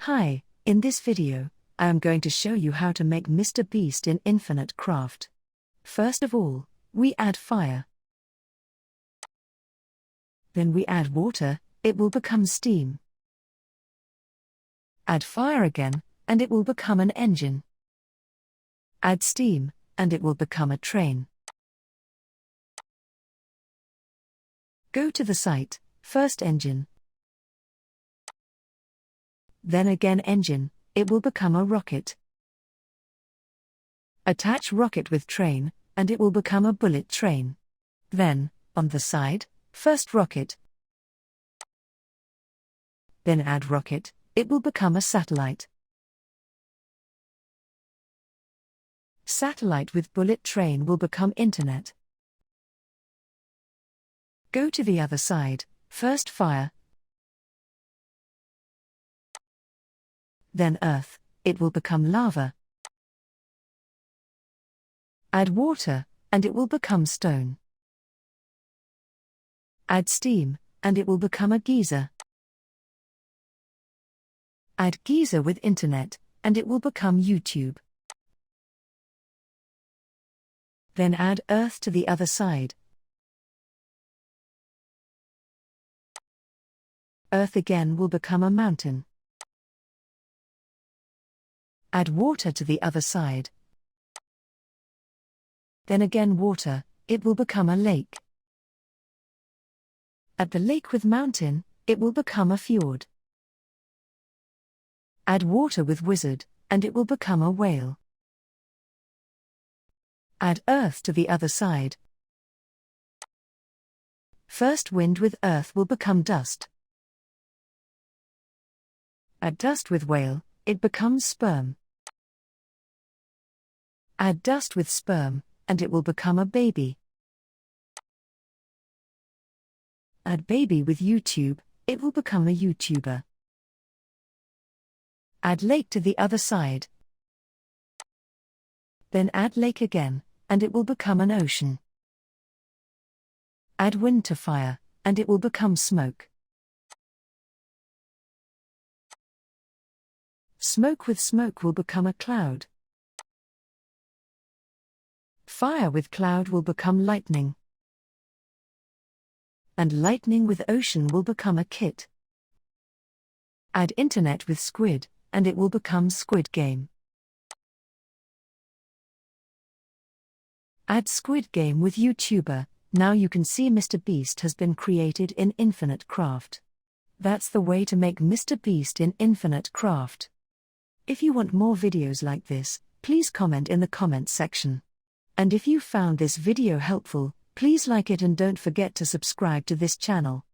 Hi, in this video, I am going to show you how to make Mr. Beast in Infinite Craft. First of all, we add fire. Then we add water, it will become steam. Add fire again, and it will become an engine. Add steam, and it will become a train. Go to the site, first engine. Then again engine, it will become a rocket. Attach rocket with train, and it will become a bullet train. Then, on the side, first rocket. Then add rocket, it will become a satellite. Satellite with bullet train will become internet. Go to the other side, first fire. Then earth, it will become lava. Add water, and it will become stone. Add steam, and it will become a geyser. Add geyser with internet, and it will become YouTube. Then add earth to the other side. Earth again will become a mountain. Add water to the other side. Then again water, it will become a lake. At the lake with mountain, it will become a fjord. Add water with wizard, and it will become a whale. Add earth to the other side. First wind with earth will become dust. Add dust with whale, it becomes sperm. Add dust with sperm, and it will become a baby. Add baby with YouTube, it will become a YouTuber. Add lake to the other side. Then add lake again, and it will become an ocean. Add wind to fire, and it will become smoke. Smoke with smoke will become a cloud. Fire with cloud will become lightning. And lightning with ocean will become a kit. Add internet with squid, and it will become Squid Game. Add Squid Game with YouTuber, now you can see Mr. Beast has been created in Infinite Craft. That's the way to make Mr. Beast in Infinite Craft. If you want more videos like this, please comment in the comments section. And if you found this video helpful, please like it and don't forget to subscribe to this channel.